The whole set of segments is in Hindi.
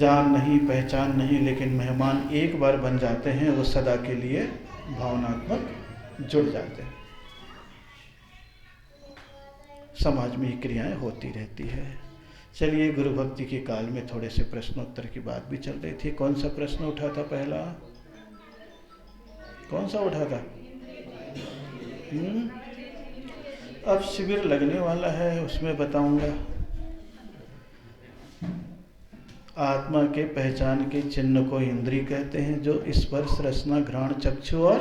जान नहीं पहचान नहीं, लेकिन मेहमान एक बार बन जाते हैं वो सदा के लिए भावनात्मक जुड़ जाते हैं। समाज में ये क्रियाएं होती रहती है। चलिए, गुरु भक्ति के काल में थोड़े से प्रश्नोत्तर की बात भी चल रही थी। कौन सा प्रश्न उठा था पहला? कौन सा उठा था? अब शिविर लगने वाला है, उसमें बताऊंगा। आत्मा के पहचान के चिन्ह को इंद्रिय कहते हैं, जो स्पर्श रसना घ्राण चक्षु और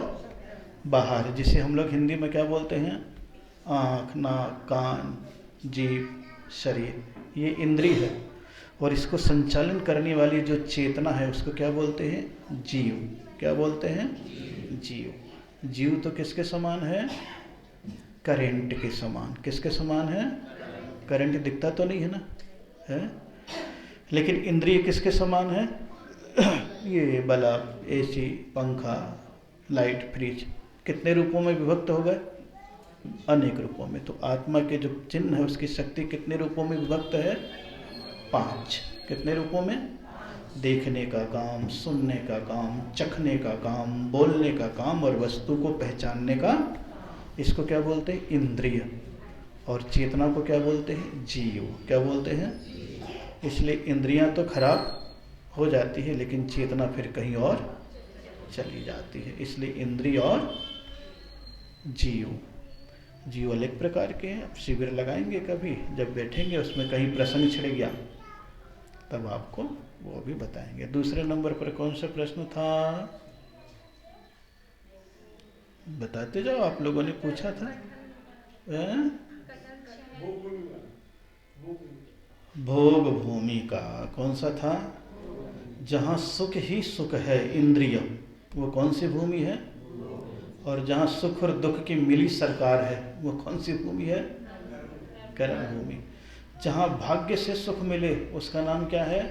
बाहर, जिसे हम लोग हिंदी में क्या बोलते हैं? आँख, नाक, कान, जीभ, शरीर, ये इंद्रिय है। और इसको संचालन करने वाली जो चेतना है उसको क्या बोलते हैं? जीव। क्या बोलते हैं? जीव। जीव तो किसके समान है? करंट के समान। किसके समान है? करंट दिखता तो नहीं है ना, है? लेकिन इंद्रिय किसके समान है? ये बल्ब, एसी, पंखा, लाइट, फ्रिज कितने रूपों में विभक्त हो गए? अनेक रूपों में। तो आत्मा के जो चिन्ह है उसकी शक्ति कितने रूपों में विभक्त है? 5। कितने रूपों में? देखने का काम, सुनने का काम, चखने का काम, बोलने का काम और वस्तु को पहचानने का, इसको क्या बोलते हैं? इंद्रिय। और चेतना को क्या बोलते हैं? जीव। क्या बोलते हैं? इसलिए इंद्रियां तो खराब हो जाती है, लेकिन चेतना फिर कहीं और चली जाती है। इसलिए इंद्रिय और जीव। जीव अलग प्रकार के हैं। अब शिविर लगाएंगे कभी, जब बैठेंगे उसमें कहीं प्रसंग छिड़ गया तब आपको वो भी बताएंगे। दूसरे नंबर पर कौन सा प्रश्न था? बताते जाओ, आप लोगों ने पूछा था। भोग भूमि का कौन सा था? जहाँ सुख ही सुख है, इंद्रिय, वो कौन सी भूमि है? और जहाँ सुख और दुख की मिली सरकार है, वो कौन सी भूमि है? कर्म भूमि। जहाँ भाग्य से सुख मिले उसका नाम क्या है?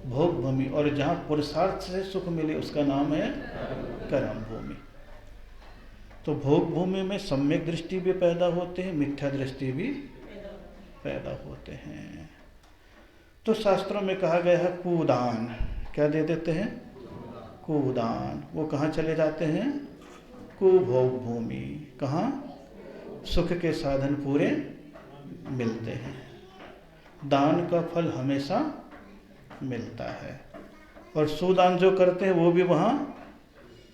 भोग भूमि। और जहाँ पुरुषार्थ से सुख मिले उसका नाम है कर्म भूमि। तो भोग भूमि में सम्यक दृष्टि भी पैदा होते हैं, मिथ्या दृष्टि भी पैदा होते हैं। तो शास्त्रों में कहा गया है कुदान। क्या दे देते हैं? कुदान। वो कहाँ चले जाते हैं? कुभोग भूमि। कहाँ? सुख के साधन पूरे मिलते हैं। दान का फल हमेशा मिलता है, और सुदान जो करते हैं वो भी वहाँ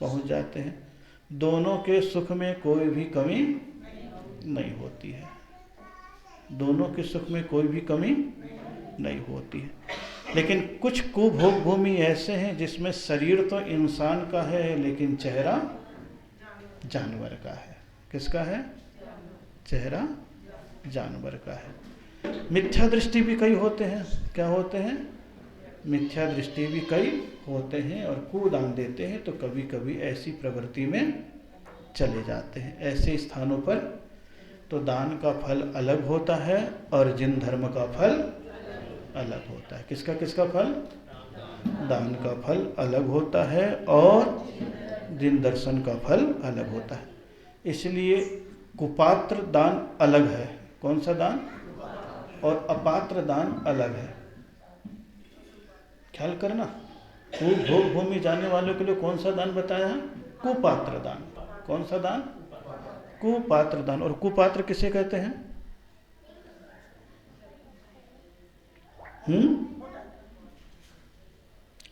पहुँच जाते हैं। दोनों के सुख में कोई भी कमी नहीं होती है। दोनों के सुख में कोई भी कमी नहीं होती है। लेकिन कुछ कुभोग भूमि ऐसे हैं जिसमें शरीर तो इंसान का है, लेकिन चेहरा जानवर का है। किसका है? चेहरा जानवर का है। मिथ्या दृष्टि भी कई होते हैं। क्या होते हैं? मिथ्या दृष्टि भी कई होते हैं, और कुदान देते हैं तो कभी कभी ऐसी प्रवृत्ति में चले जाते हैं। ऐसे स्थानों पर तो दान का फल अलग होता है और जिन धर्म का फल अलग होता है। किसका किसका फल? दान का फल अलग होता है और जिन दर्शन का फल अलग होता है। इसलिए कुपात्र दान अलग है। कौन सा दान? और अपात्र दान अलग है। ख्याल करना। भोग भूमि जाने वालों के लिए कौन सा दान बताया है? कुपात्र दान। कौन सा दान? कुपात्र दान। और कुपात्र किसे कहते हैं?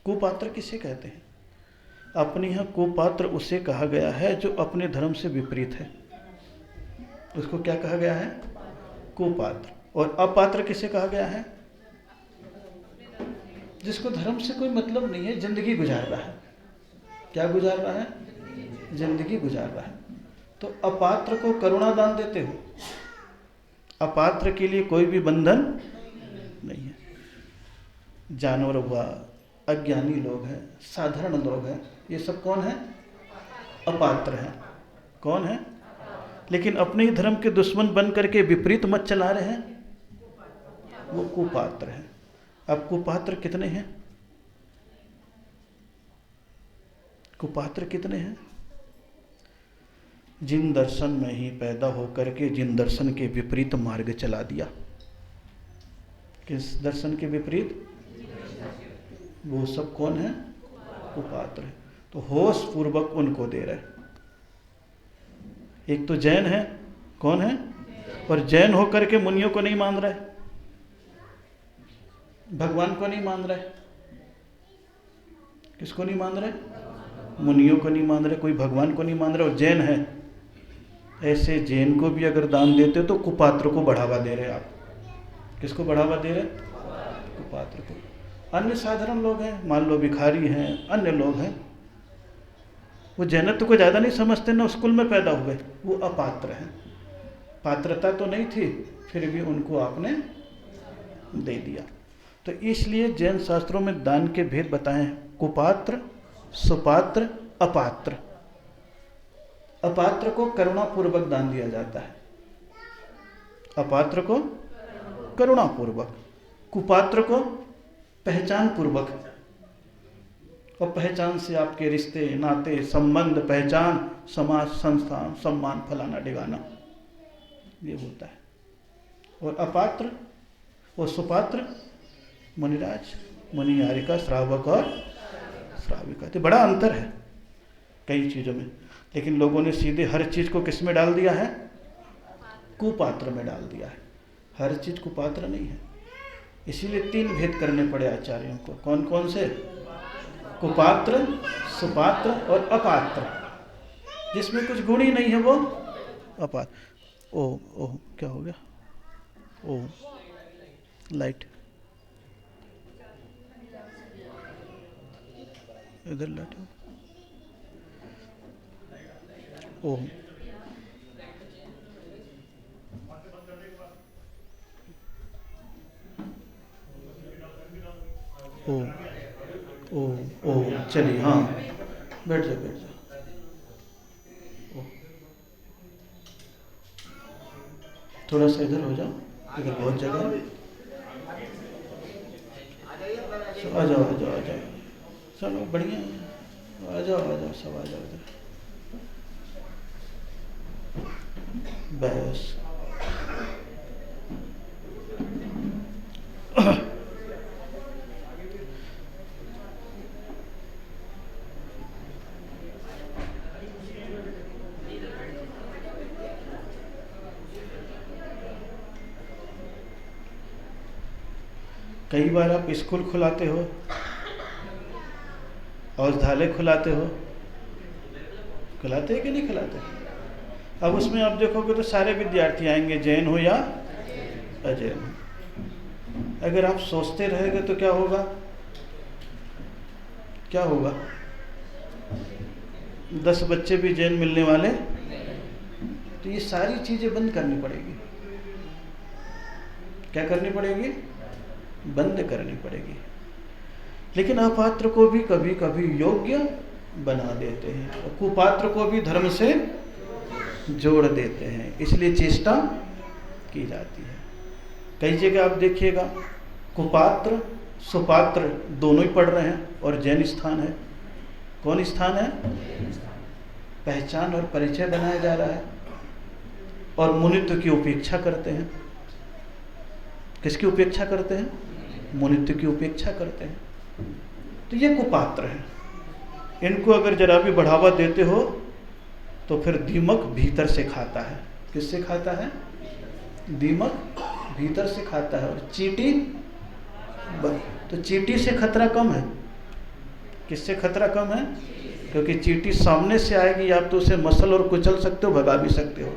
कुपात्र किसे कहते हैं? अपने यहाँ कुपात्र उसे कहा गया है जो अपने धर्म से विपरीत है, उसको क्या कहा गया है? कुपात्र। और अपात्र किसे कहा गया है? जिसको धर्म से कोई मतलब नहीं है, जिंदगी गुजार रहा है। क्या गुजार रहा है? जिंदगी गुजार रहा है। तो अपात्र को करुणा दान देते हो। अपात्र के लिए कोई भी बंधन नहीं है। जानवर हुआ, अज्ञानी लोग हैं, साधारण लोग हैं, ये सब कौन है? अपात्र हैं। कौन है? लेकिन अपने ही धर्म के दुश्मन बन करके विपरीत मत चला रहे हैं, वो कुपात्र है। अब कुपात्र कितने हैं? कुपात्र कितने हैं? जिन दर्शन में ही पैदा होकर के जिन दर्शन के विपरीत मार्ग चला दिया। किस दर्शन के विपरीत? वो सब कौन है? कुपात्र है। तो होश पूर्वक उनको दे रहे। एक तो जैन है, कौन है? और जैन होकर के मुनियों को नहीं मान रहे, भगवान को नहीं मान रहे। किसको नहीं मान रहे? मुनियों को नहीं मान रहे, कोई भगवान को नहीं मान रहे, और जैन है। ऐसे जैन को भी अगर दान देते तो कुपात्र को बढ़ावा दे रहे आप। किसको बढ़ावा दे रहे? कुपात्र को। अन्य साधारण लोग हैं, मान लो भिखारी हैं, अन्य लोग हैं, वो जैनत्व को ज़्यादा नहीं समझते, ना स्कूल में पैदा हुए, वो अपात्र हैं। पात्रता तो नहीं थी, फिर भी उनको आपने दे दिया। तो इसलिए जैन शास्त्रों में दान के भेद बताए हैं, कुपात्र, सुपात्र, अपात्र। अपात्र को करुणापूर्वक दान दिया जाता है, अपात्र को करुणापूर्वक, कुपात्र को पहचान पूर्वक। और पहचान से आपके रिश्ते नाते संबंध, पहचान, समाज, संस्थान, सम्मान, फलाना डिगाना, ये होता है। और अपात्र और सुपात्र, मुनिराज, मुनियारिका, श्रावक और श्राविका। तो बड़ा अंतर है कई चीज़ों में, लेकिन लोगों ने सीधे हर चीज़ को किस में डाल दिया है? कुपात्र में डाल दिया है। हर चीज़ कुपात्र नहीं है। इसीलिए 3 भेद करने पड़े आचार्यों को। कौन कौन से? कुपात्र, सुपात्र और अपात्र। जिसमें कुछ गुण ही नहीं है वो अपात्र। ओ क्या हो गया? ओ लाइट इधर लाइट। ओ ओ चलिए, हाँ बैठ जाओ बैठ जाओ। थोड़ा सा इधर हो जाओ, इधर बहुत जगह है। आ जाओ आ जाओ आ जाओ, चलो बढ़िया है, आ जाओ सब आ जाओ इधर। बस कई बार आप स्कूल खुलाते हो, औषधालय खुलाते हो, खुलाते हैं कि नहीं खुलाते? अब उसमें आप देखोगे तो सारे विद्यार्थी आएंगे, जैन हो या अजैन हो। अगर आप सोचते रहेंगे तो क्या होगा? क्या होगा? 10 बच्चे भी जैन मिलने वाले। तो ये सारी चीज़ें बंद करनी पड़ेगी। क्या करनी पड़ेगी? बंद करनी पड़ेगी। लेकिन अपात्र को भी कभी कभी योग्य बना देते हैं और कुपात्र को भी धर्म से जोड़ देते हैं, इसलिए चेष्टा की जाती है। कई जगह आप देखिएगा कुपात्र सुपात्र दोनों ही पढ़ रहे हैं और जैन स्थान है। कौन स्थान है? पहचान और परिचय बनाया जा रहा है और मुनित्व की उपेक्षा करते हैं। किसकी उपेक्षा करते हैं? मुनित्व की उपेक्षा करते हैं। तो ये कुपात्र हैं। इनको अगर जरा भी बढ़ावा देते हो तो फिर दीमक भीतर से खाता है। किससे खाता है? दीमक भीतर से खाता है। और चींटी, तो चींटी से खतरा कम है। किससे खतरा कम है? क्योंकि चींटी सामने से आएगी, आप तो उसे मसल और कुचल सकते हो, भगा भी सकते हो।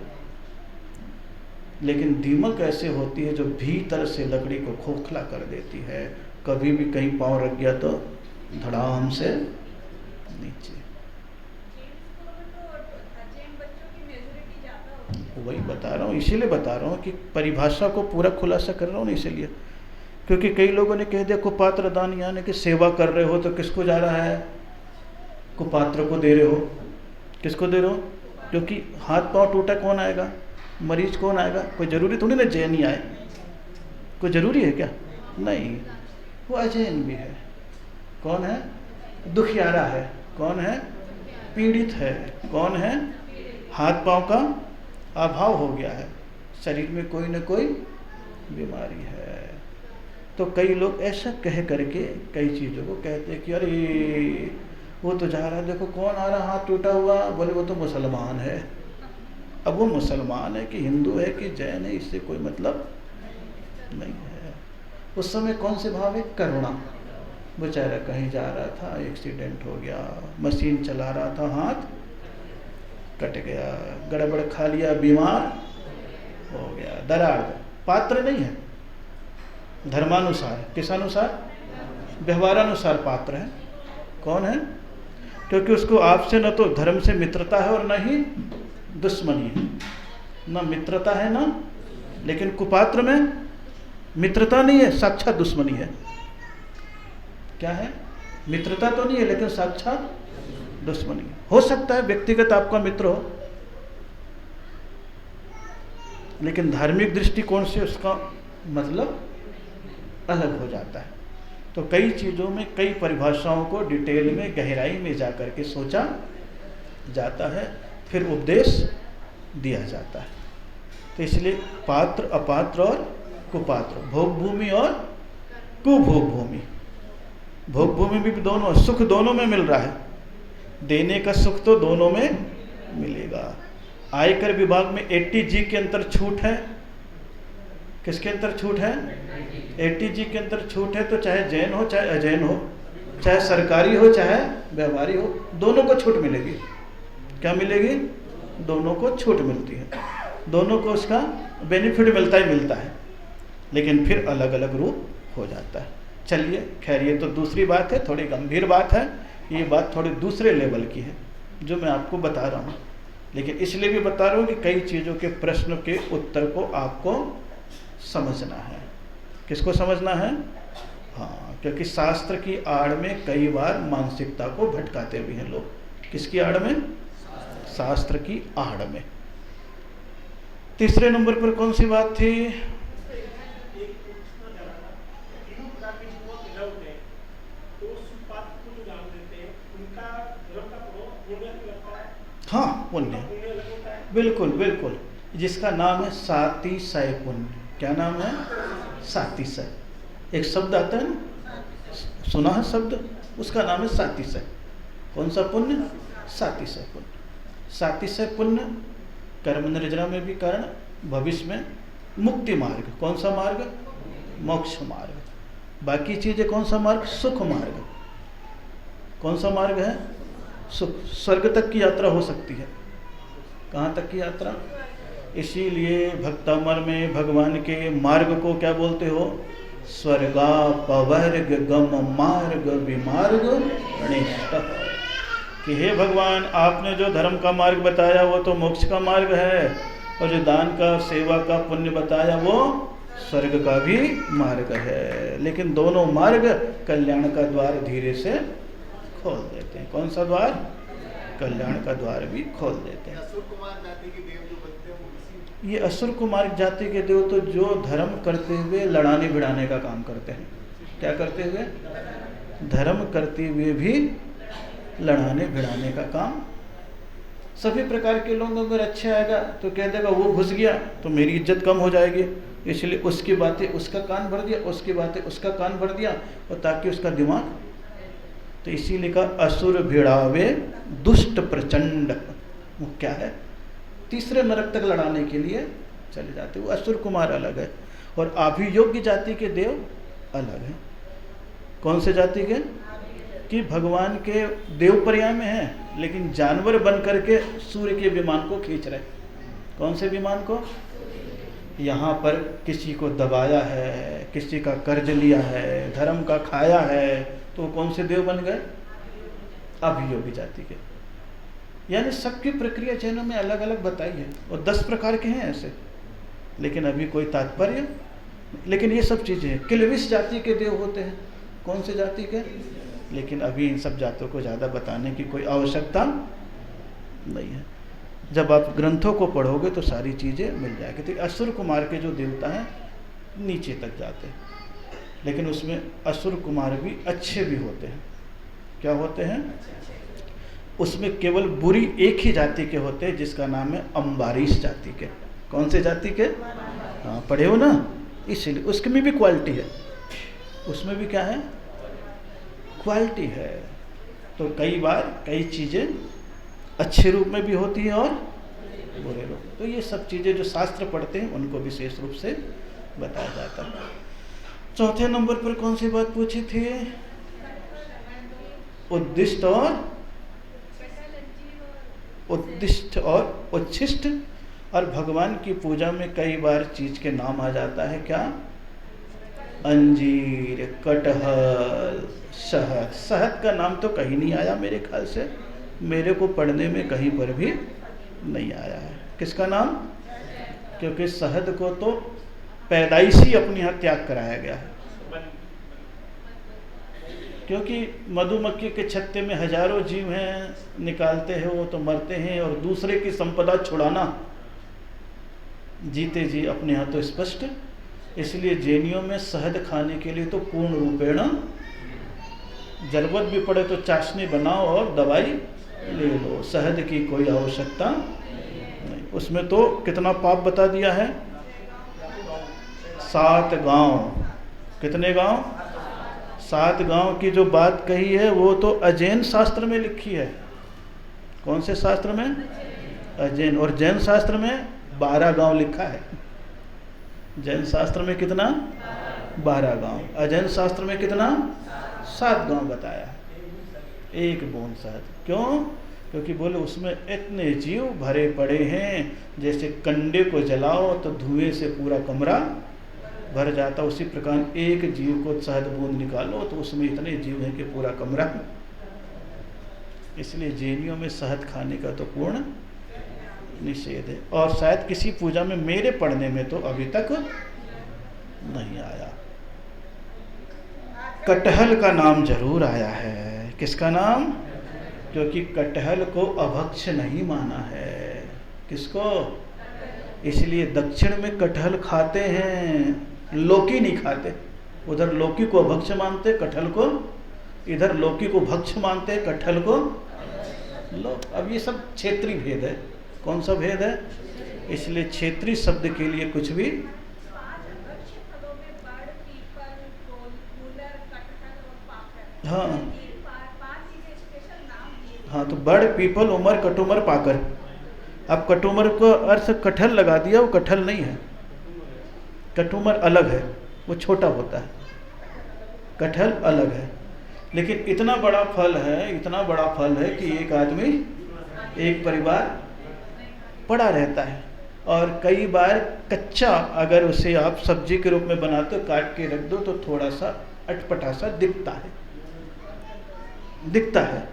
लेकिन दीमक ऐसे होती है जो भीतर से लकड़ी को खोखला कर देती है। कभी भी कहीं पांव रख गया तो धड़ाम से नीचे। वही बता रहा हूँ, इसीलिए बता रहा हूँ कि परिभाषा को पूरा खुलासा कर रहा हूँ ना, इसीलिए। क्योंकि कई लोगों ने कह दिया कुपात्र दान, यानी कि सेवा कर रहे हो तो किसको जा रहा है? कुपात्र को दे रहे हो। किसको दे रहे हो? क्योंकि हाथ पांव टूटा कौन आएगा? मरीज कौन आएगा? कोई जरूरी थोड़ी ना जैन ही आए। कोई जरूरी है क्या? नहीं, वो अजैन भी है। कौन है? दुखियारा है। कौन है? पीड़ित है। कौन है? हाथ पांव का अभाव हो गया है, शरीर में कोई न कोई बीमारी है। तो कई लोग ऐसा कह करके कई चीज़ों को कहते हैं कि अरे वो तो जा रहा है, देखो कौन आ रहा हाथ टूटा हुआ, बोले वो तो मुसलमान है। अब वो मुसलमान है कि हिंदू है कि जैन है, इससे कोई मतलब नहीं है। उस समय कौन से भाव है? करुणा। बेचारा कहीं जा रहा था, एक्सीडेंट हो गया, मशीन चला रहा था, हाथ कट गया, गड़बड़ खा लिया, बीमार हो गया, दरार। पात्र नहीं है, धर्मानुसार, किस अनुसार? व्यवहारानुसार पात्र है। कौन है? क्योंकि उसको आपसे न तो धर्म से मित्रता है और न ही दुश्मनी है, न मित्रता है न, लेकिन कुपात्र में मित्रता नहीं है, साक्षात दुश्मनी है। क्या है? मित्रता तो नहीं है लेकिन साक्षात दुश्मनी है। हो सकता है व्यक्तिगत आपका मित्र हो, लेकिन धार्मिक दृष्टिकोण से उसका मतलब अलग हो जाता है। तो कई चीज़ों में कई परिभाषाओं को डिटेल में गहराई में जाकर के सोचा जाता है, फिर उपदेश दिया जाता है। तो इसलिए पात्र, अपात्र और कुपात्र, भोग भूमि और कुभोग भूमि। भोग भूमि भी दोनों, सुख दोनों में मिल रहा है, देने का सुख तो दोनों में मिलेगा। आयकर विभाग में 80G के अंतर छूट है। किसके अंतर छूट है? 80G के अंतर छूट है। तो चाहे जैन हो चाहे अजैन हो, चाहे सरकारी हो चाहे व्यवहारी हो, दोनों को छूट मिलेगी। क्या मिलेगी? दोनों को छूट मिलती है, दोनों को उसका बेनिफिट मिलता ही मिलता है, लेकिन फिर अलग अलग रूप हो जाता है। चलिए खैर, ये तो दूसरी बात है, थोड़ी गंभीर बात है। ये बात थोड़ी दूसरे लेवल की है जो मैं आपको बता रहा हूँ, लेकिन इसलिए भी बता रहा हूँ कि कई चीज़ों के प्रश्न के उत्तर को आपको समझना है। किसको समझना है? हाँ, क्योंकि शास्त्र की आड़ में कई बार मानसिकता को भटकाते भी हैं लोग। किसकी आड़ में? शास्त्र की आड़ में। तीसरे नंबर पर कौन सी बात थी? हाँ, पुण्य, बिल्कुल बिल्कुल, जिसका नाम है सातिशय पुण्य। क्या नाम है? सातिशय। एक शब्द आता है ना, सुना है शब्द, उसका नाम है सातिशय। कौन सा पुण्य? सातिशय पुण्य। सातिशय पुण्य कर्म निर्जरा में भी कारण, भविष्य में मुक्ति मार्ग। कौन सा मार्ग? मोक्ष मार्ग। बाकी चीजें कौन सा मार्ग? सुख मार्ग। कौन सा मार्ग है? सुख। स्वर्ग तक की यात्रा हो सकती है। कहाँ तक की यात्रा? इसीलिए भक्तामर में भगवान के मार्ग को क्या बोलते हो? स्वर्गापवर्ग गम मार्ग विमार्ग अनिष्ट। कि हे भगवान, आपने जो धर्म का मार्ग बताया वो तो मोक्ष का मार्ग है, और जो दान का, सेवा का, पुण्य बताया वो स्वर्ग का भी मार्ग है। लेकिन दोनों मार्ग कल्याण का द्वार धीरे से खोल देते हैं। कौन सा द्वार? कल्याण का द्वार भी खोल देते हैं। ये असुर कुमार जाति के देव तो जो धर्म करते हुए लड़ाने भिड़ाने का काम करते हैं। क्या करते हुए? धर्म करते हुए भी लड़ाने भिड़ाने का काम। सभी प्रकार के लोगों अगर अच्छे आएगा तो कह देगा वो घुस गया तो मेरी इज्जत कम हो जाएगी, इसलिए उसकी बातें उसका कान भर दिया, उसकी बातें उसका कान भर दिया, और ताकि उसका दिमाग। तो इसीलिए कहा असुर भिड़ावे दुष्ट प्रचंड। वो क्या है? तीसरे नरक तक लड़ाने के लिए चले जाते। वो असुर कुमार अलग है और अभियोग्य जाति के देव अलग है। कौन से जाति के? कि भगवान के देव पर्याय में है, लेकिन जानवर बन करके सूर्य के विमान को खींच रहे। कौन से विमान को? यहाँ पर किसी को दबाया है, किसी का कर्ज लिया है, धर्म का खाया है, तो कौन से देव बन गए? अभियोगी जाति के। यानी सबकी प्रक्रिया जैनों में अलग अलग बताई है, और 10 प्रकार के हैं ऐसे, लेकिन अभी कोई तात्पर्य। लेकिन ये सब चीज़ें हैं। किलविश जाति के देव होते हैं। कौन से जाति के? लेकिन अभी इन सब जातों को ज़्यादा बताने की कोई आवश्यकता नहीं है। जब आप ग्रंथों को पढ़ोगे तो सारी चीज़ें मिल जाएगी। तो असुर कुमार के जो देवता हैं नीचे तक जाते हैं, लेकिन उसमें असुर कुमार भी अच्छे भी होते हैं। क्या होते हैं? उसमें केवल बुरी एक ही जाति के होते हैं, जिसका नाम है अम्बारीश जाति के। कौन से जाति के? हाँ, पढ़े हो ना, इसलिए उसके में भी क्वालिटी है। उसमें भी क्या है? क्वालिटी है। तो कई बार कई चीज़ें अच्छे रूप में भी होती है और बुरे रूप। तो ये सब चीज़ें जो शास्त्र पढ़ते हैं उनको विशेष रूप से बताया जाता है। चौथे नंबर पर कौन सी बात पूछी थी? उद्दिष्ट और उच्छिष्ट। और भगवान की पूजा में कई बार चीज के नाम आ जाता है। क्या? अंजीर, कटहल, शहद। शहद का नाम तो कहीं नहीं आया मेरे ख्याल से, मेरे को पढ़ने में कहीं पर भी नहीं आया है। किसका नाम? क्योंकि शहद को तो पैदाइशी अपने यहाँ त्याग कराया गया है। क्योंकि मधुमक्खी के छत्ते में हजारों जीव हैं, निकालते हैं वो तो मरते हैं, और दूसरे की संपदा छुड़ाना जीते जी अपने यहाँ तो स्पष्ट। इसलिए जैनियों में शहद खाने के लिए तो पूर्ण रूपेण, जरूरत भी पड़े तो चाशनी बनाओ और दवाई ले लो, शहद की कोई आवश्यकता नहीं। उसमें तो कितना पाप बता दिया है? 7 गांव। कितने गांव? 7 गांव की जो बात कही है वो तो अजैन शास्त्र में लिखी है। कौन से शास्त्र में? अजैन। और जैन शास्त्र में 12 गांव लिखा है। जैन शास्त्र में कितना? 12 गांव। अजैन शास्त्र में कितना? 7 गांव बताया है। एक बूंद शहद। क्यों? क्योंकि बोले उसमें इतने जीव भरे पड़े हैं, जैसे कंडे को जलाओ तो धुएं से पूरा कमरा भर जाता, उसी प्रकार एक जीव को शहद बूंद निकालो तो उसमें इतने जीव हैं कि पूरा कमरा। इसलिए जैनियों में शहद खाने का तो पूर्ण निषेध है। और शायद किसी पूजा में मेरे पढ़ने में तो अभी तक नहीं आया। कटहल का नाम जरूर आया है। किसका नाम? क्योंकि कटहल को अभक्ष्य नहीं माना है। किसको? इसलिए दक्षिण में कटहल खाते हैं, लौकी नहीं खाते। उधर लौकी को अभक्ष्य मानते कटहल को, इधर लौकी को भक्ष्य मानते कटहल को लो। अब ये सब क्षेत्रीय भेद है। कौन सा भेद है? इसलिए क्षेत्रीय शब्द के लिए कुछ भी। हाँ हाँ, तो बड़, पीपल, उमर, कटुमर, पाकर। अब कटुमर को अर्थ कटहल लगा दिया, वो कटहल नहीं है। कटुमर अलग है, वो छोटा होता है, कटहल अलग है। लेकिन इतना बड़ा फल है, इतना बड़ा फल है कि एक आदमी, एक परिवार पड़ा रहता है। और कई बार कच्चा अगर उसे आप सब्जी के रूप में बनाते हो, काट के रख दो तो थोड़ा सा अटपटा सा दिखता है।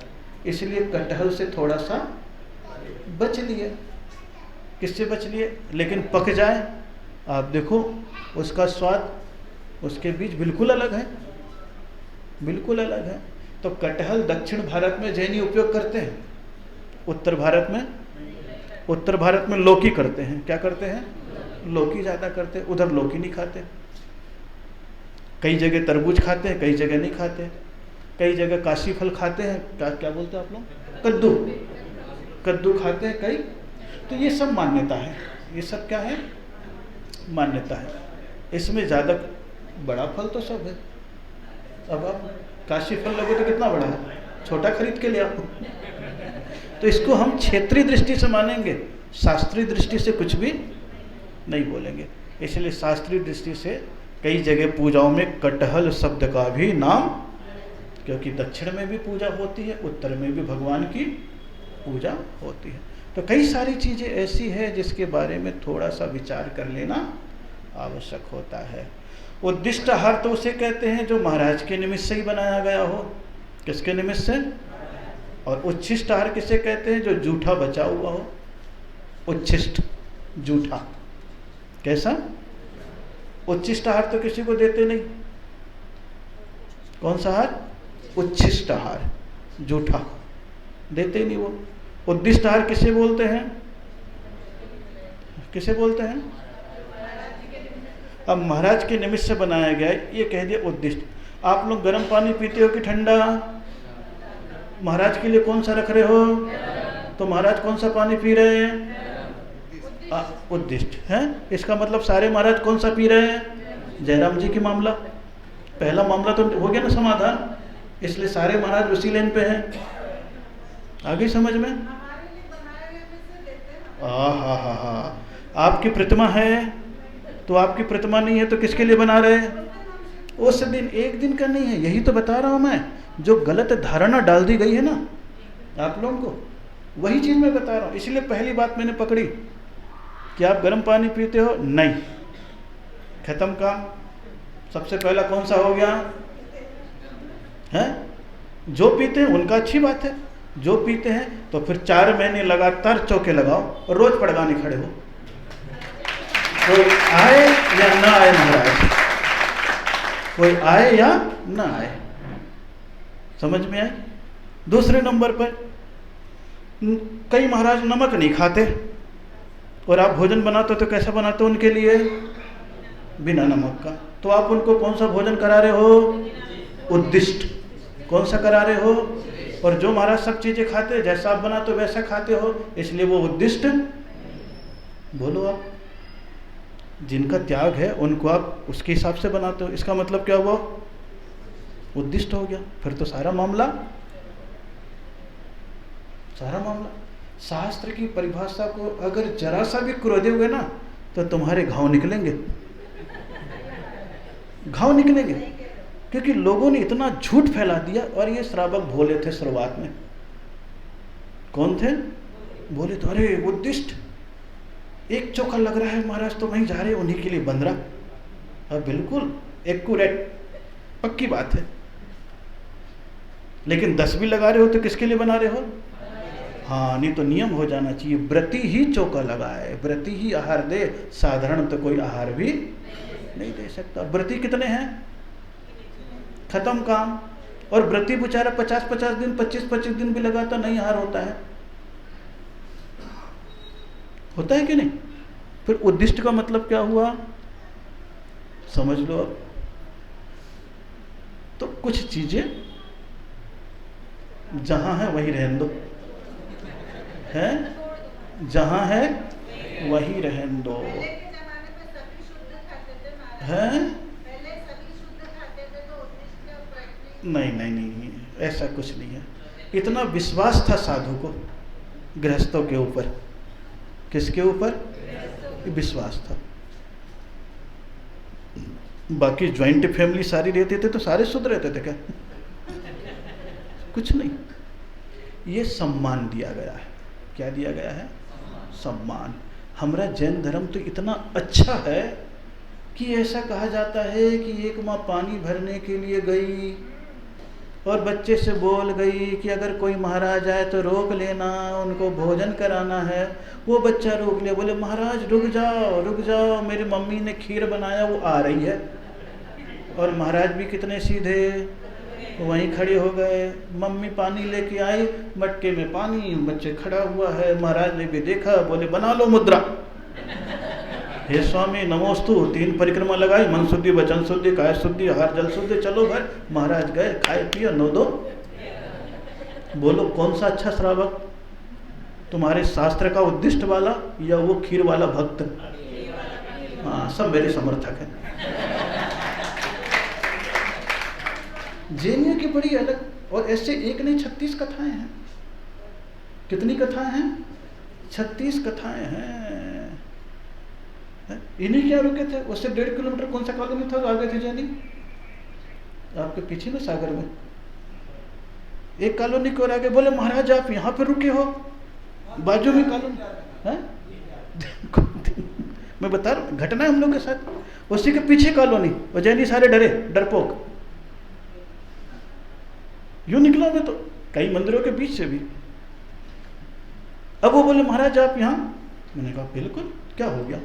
इसलिए कटहल से थोड़ा सा बच लिए। किससे बच लिए? लेकिन पक जाए, आप देखो उसका स्वाद, उसके बीज बिल्कुल अलग है, बिल्कुल अलग है। तो कटहल दक्षिण भारत में जैनी उपयोग करते हैं, उत्तर भारत में लौकी करते हैं। क्या करते हैं? लौकी ज़्यादा करते हैं। उधर लौकी नहीं खाते। कई जगह तरबूज खाते हैं, कई जगह नहीं खाते। कई जगह काशी फल खाते हैं, क्या बोलते हैं आप लोग? कद्दू खाते हैं कई। तो ये सब मान्यता है, ये सब क्या है? मान्यता है। इसमें ज़्यादा बड़ा फल तो सब है। अब आप काशी फल लोगे तो कितना बड़ा है, छोटा खरीद के ले आओ। तो इसको हम क्षेत्रीय दृष्टि से मानेंगे, शास्त्रीय दृष्टि से कुछ भी नहीं बोलेंगे। इसलिए शास्त्रीय दृष्टि से कई जगह पूजाओं में कटहल शब्द का भी नाम, क्योंकि दक्षिण में भी पूजा होती है, उत्तर में भी भगवान की पूजा होती है। तो कई सारी चीज़ें ऐसी है जिसके बारे में थोड़ा सा विचार कर लेना आवश्यक होता है। उद्दिष्ट आहार तो उसे कहते हैं जो महाराज के निमित्त से ही बनाया गया हो। किसके निमित्त से? और उच्छिष्ट आहार किसे कहते हैं? जो जूठा बचा हुआ हो। उच्छिष्ट, जूठा। कैसा? उच्छिष्ट आहार तो किसी को देते नहीं। कौन सा आहार? उच्छिष्ट आहार, जूठा देते नहीं वो। उद्दिष्ट आहार किसे बोलते हैं? किसे बोलते हैं? अब महाराज के निमित्त से बनाया गया है, ये कह दिया उद्दिष्ट। आप लोग गर्म पानी पीते हो कि ठंडा? महाराज के लिए कौन सा रख रहे हो? तो महाराज कौन सा पानी पी रहे हैं? उद्दिष्ट है। इसका मतलब सारे महाराज कौन सा पी रहे हैं? जयराम जी की मामला। पहला मामला तो हो गया ना समाधान, इसलिए सारे महाराज उसी लाइन पे हैं। आ गई समझ में? हा, आपकी प्रतिमा है तो आपकी प्रतिमा नहीं है तो किसके लिए बना रहे? उस दिन, एक दिन का नहीं है, यही तो बता रहा हूं मैं। जो गलत धारणा डाल दी गई है ना आप लोगों को, वही चीज मैं बता रहा हूं। इसलिए पहली बात मैंने पकड़ी कि आप गर्म पानी पीते हो, नहीं, खत्म काम। सबसे पहला कौन सा हो गया है? जो पीते हैं उनका अच्छी बात है, जो पीते हैं तो फिर 4 महीने लगातार चौके लगाओ और रोज पड़गाने खड़े हो, कोई आए या ना आए महाराज, कोई आए या ना आए। समझ में आई? दूसरे नंबर पर कई महाराज नमक नहीं खाते और आप भोजन बनाते हो तो कैसा बनाते हो उनके लिए? बिना नमक का। तो आप उनको कौन सा भोजन करा रहे हो? उद्दिष्ट। कौन सा करा रहे हो? और जो महाराज सब चीजें खाते हैं, जैसा आप बनाते हो वैसा खाते हो, इसलिए वो उद्दिष्ट। बोलो आप, जिनका त्याग है उनको आप उसके हिसाब से बनाते हो, इसका मतलब क्या हुआ? उद्दिष्ट हो गया। फिर तो सारा मामला शास्त्र की परिभाषा को अगर जरा सा भी क्रोधे हुए ना तो तुम्हारे घाव निकलेंगे, घाव निकलेंगे। क्योंकि लोगों ने इतना झूठ फैला दिया। और ये श्रावक भोले थे शुरुआत में। कौन थे? बोले तो अरे उद्दिष्ट, एक चौका लग रहा है महाराज तो वहीं जा रहे, उन्हीं के लिए बन रहा। बिल्कुल एक्यूरेट, पक्की बात है। लेकिन 10 भी लगा रहे हो तो किसके लिए बना रहे हो? हाँ, नहीं तो नियम हो जाना चाहिए, व्रती ही चौका लगाए, व्रती ही आहार दे, साधारण तो कोई आहार भी नहीं दे सकता। व्रती कितने हैं? खत्म काम। और व्रती बेचारा 50-50 दिन, 25-25 दिन भी लगाता नहीं आहार होता है। होता है कि नहीं? फिर उद्दिष्ट का मतलब क्या हुआ? समझ लो अब। तो कुछ चीजें जहां है वहीं रहने दो, है जहां है वहीं रहने दो, है? नहीं, ऐसा कुछ नहीं है। इतना विश्वास था साधु को गृहस्थों के ऊपर। किसके ऊपर? विश्वास था। बाकी ज्वाइंट फैमिली सारी रहते थे तो सारे शुद्ध रहते थे क्या? कुछ नहीं। ये सम्मान दिया गया है। क्या दिया गया है? सम्मान। हमारा जैन धर्म तो इतना अच्छा है कि ऐसा कहा जाता है कि एक माँ पानी भरने के लिए गई और बच्चे से बोल गई कि अगर कोई महाराज आए तो रोक लेना, उनको भोजन कराना है। वो बच्चा रोक लिया, बोले महाराज रुक जाओ, मेरी मम्मी ने खीर बनाया, वो आ रही है। और महाराज भी कितने सीधे, वहीं खड़े हो गए। मम्मी पानी लेके आई, मटके में पानी, बच्चे खड़ा हुआ है। महाराज ने भी देखा, बोले बना लो मुद्रा। हे स्वामी नमोस्तु, 3 परिक्रमा लगाई, मन शुद्धि, वचन शुद्धि, काय शुद्धि, आहार जल शुद्धि, चलो घर। महाराज गए, खाए पिए, 9-2। बोलो कौन सा अच्छा श्रावक? तुम्हारे शास्त्र का उद्दिष्ट वाला या वो खीर वाला भक्त? हाँ, सब मेरे समर्थक हैं। जैनियों की बड़ी अलग, और ऐसे एक नहीं 36 कथाएं हैं। कितनी कथाएं हैं? 36 कथाएं हैं। इन्हीं क्या रुके थे? उससे 1.5 किलोमीटर कौन सा कॉलोनी था? आगे थे जैनी आपके पीछे ना, सागर में एक कॉलोनी को आगे। बोले महाराज आप यहाँ पे रुके हो, बाजू में कॉलोनी है। मैं बता रहा हूँ, घटना हम लोग के साथ। उसी के पीछे कॉलोनी, और जैनी सारे डरे, डरपोक। यूं निकला मैं तो कई मंदिरों के बीच से भी। अब वो बोले महाराज आप यहाँ। मैंने कहा बिल्कुल, क्या हो गया?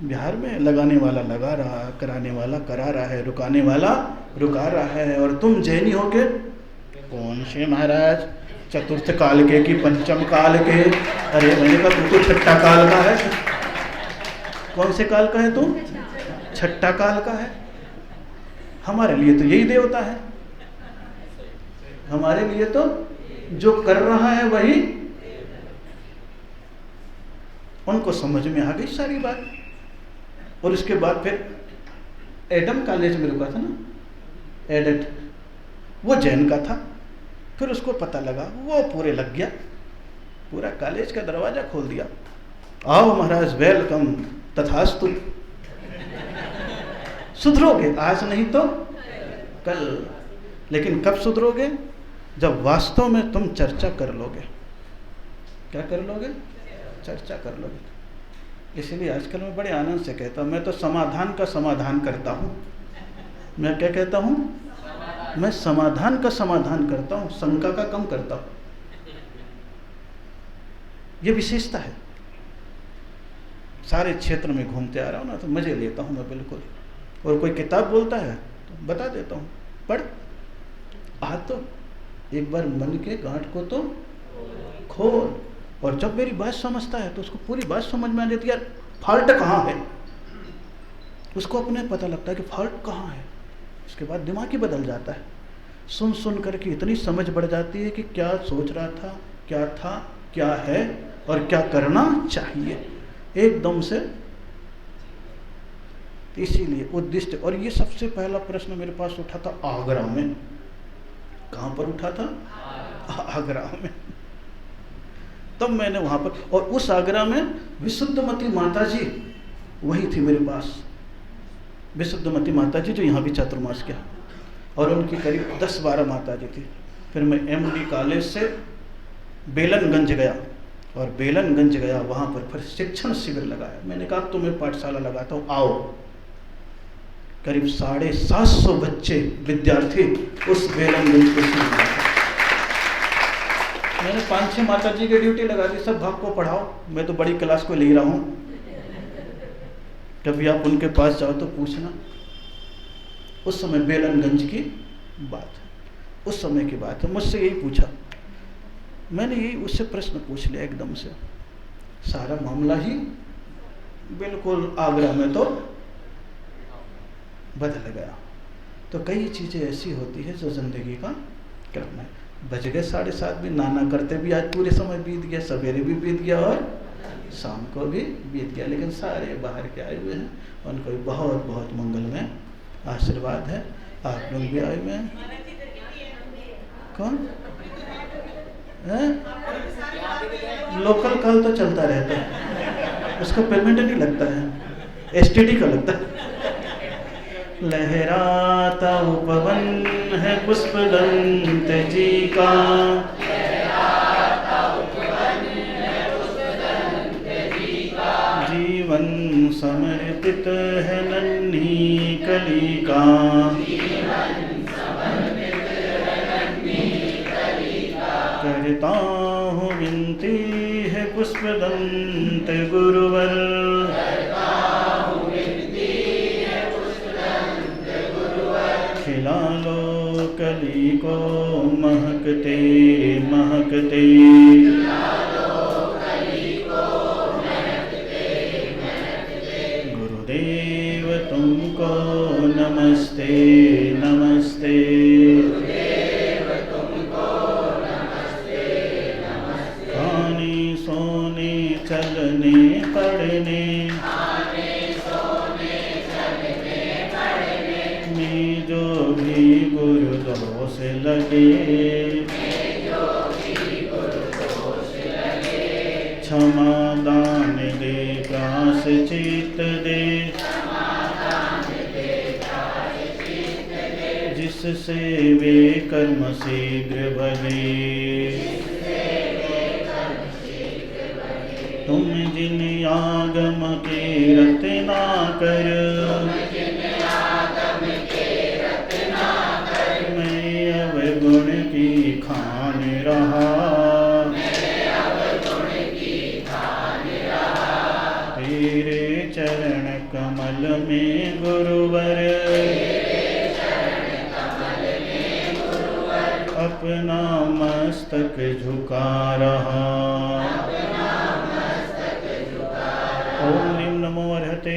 बिहार में लगाने वाला लगा रहा, कराने वाला करा रहा है, रुकाने वाला रुका रहा है, और तुम जैनी होके कौन से महाराज? चतुर्थ काल के कि पंचम काल के? अरे मैंने कहा तू तो छठा काल का है। कौन से काल का है तू? छठा काल का है। हमारे लिए तो यही देवता है, हमारे लिए तो जो कर रहा है वही। उनको समझ में आ गई सारी बात। और उसके बाद फिर एडम कॉलेज में रुका था ना, एडेट, वो जैन का था। फिर उसको पता लगा, वो पूरे लग गया, पूरा कॉलेज का दरवाजा खोल दिया, आओ महाराज वेलकम, तथास्तु। सुधरोगे आज नहीं तो कल, लेकिन कब सुधरोगे? जब वास्तव में तुम चर्चा कर लोगे। क्या कर लोगे? चर्चा कर लोगे। इसलिए आजकल मैं बड़े आनंद से कहता हूँ, मैं तो समाधान का समाधान करता हूँ। मैं क्या कहता हूँ? मैं समाधान का समाधान करता हूँ, शंका का कम करता हूँ। ये विशेषता है। सारे क्षेत्र में घूमते आ रहा हूँ ना, तो मजे लेता हूँ मैं बिल्कुल। और कोई किताब बोलता है तो बता देता हूँ, पढ़ आ तो एक बार मन के गांठ को तो खोल। और जब मेरी बात समझता है तो उसको पूरी बात समझ में आ जाती है, यार फॉल्ट कहाँ है। उसको अपने पता लगता है कि फॉल्ट कहाँ है। उसके बाद दिमाग ही बदल जाता है। सुन सुन करके इतनी समझ बढ़ जाती है कि क्या सोच रहा था, क्या है और क्या करना चाहिए एकदम से। इसीलिए उद्दिष्ट। और ये सबसे पहला प्रश्न मेरे पास उठा था आगरा में। कहाँ पर उठा था? आगरा में। तब मैंने वहाँ पर, और उस आगरा में विशुद्धमती माता जी वही थी मेरे पास। विशुद्धमती माता जी जो यहाँ भी चातुर्मास के, और उनकी करीब 10-12 माता जी थी। फिर मैं MD कॉलेज से बेलनगंज गया, और बेलनगंज गया वहाँ पर फिर शिक्षण शिविर लगाया। मैंने कहा तो मैं पाठशाला लगाता हूँ, आओ। करीब 750 बच्चे विद्यार्थी उस बेलनगंज के शिविर में। मैंने 5-6 माता जी की ड्यूटी लगा दी, सब भाग को पढ़ाओ, मैं तो बड़ी क्लास को ले रहा हूँ। कभी आप उनके पास जाओ तो पूछना। उस समय बेलनगंज की बात है, उस समय की बात है। मुझसे यही पूछा, मैंने यही उससे प्रश्न पूछ लिया एकदम से। सारा मामला ही बिल्कुल आगरा में तो बदल गया। तो कई चीज़ें ऐसी होती है जो जिंदगी का क्रम है। बज गए 7:30 भी, नाना करते भी आज पूरे समय बीत गया, सवेरे भी बीत गया और शाम को भी बीत गया। लेकिन सारे बाहर के आए हुए हैं, उनको भी बहुत बहुत मंगलमय आशीर्वाद है। आप लोग भी आए हुए हैं। कौन है? लोकल कॉल तो चलता रहता है, उसका पेमेंट नहीं लगता है, STD का लगता है। लहराता उपवन है पुष्पदंत जी का, जीवन समर्पित है नन्ही कली का, करता हूँ विनती है पुष्पदंत गुरुवर, खिला लो कली को महकते महकते, गुरुदेव तुमको नमस्ते नमस्ते, खाने सोने चलने पड़ने में जो भी गुरु दोष लगे, क्षमा दान दे प्रायश्चित दे, जिससे वे कर्म शीघ्र भगे। तुम जिन आगम के रत्ना कर, मैं अवगुण की खान रहा, तेरे चरण कमल में गुरुवर, अपना मस्तक झुका रहा। ओम नीम नमो अर्हते,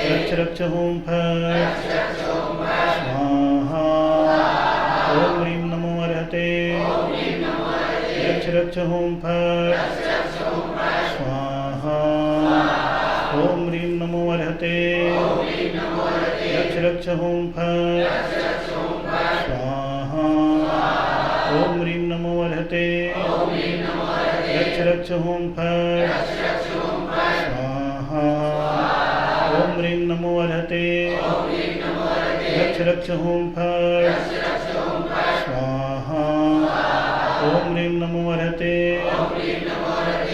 रक्ष रक्ष होम फट स्वाहा। ओम नीम नमो अर्हते, रक्ष रक्ष होम फट स्वाहा। ओम ह्रीं नमो अर्हते, रक्ष रक्ष होम फट स्वाहा। ओम ह्रीं नमो अर्हते रक्ष रक्ष होम फट स्वाहा। ओम ह्रीं नमो अर्हते रक्ष रक्ष होम फट स्वाहा। ओम ह्रीं नमो अर्हते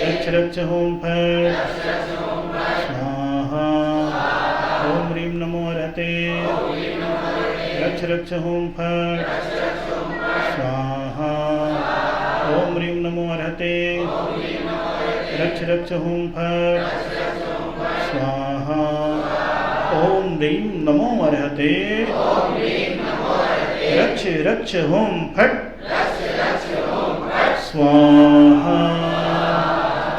रक्ष रक्ष होम फट स्वाहा। ओम ह्रीं नमो अर्हते रक्ष रक्ष होम फट स्वाहा। ओम ह्रीं नमो अर्हते रक्ष रक्ष होम फट स्वाहा। ओम ह्रीं नमो अर्हते रक्ष रक्ष होम फट स्वाहा।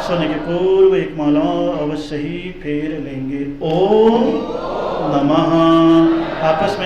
सोने के पूर्व एक माला अवश्य ही फेर लेंगे। ओम नमः। आपस में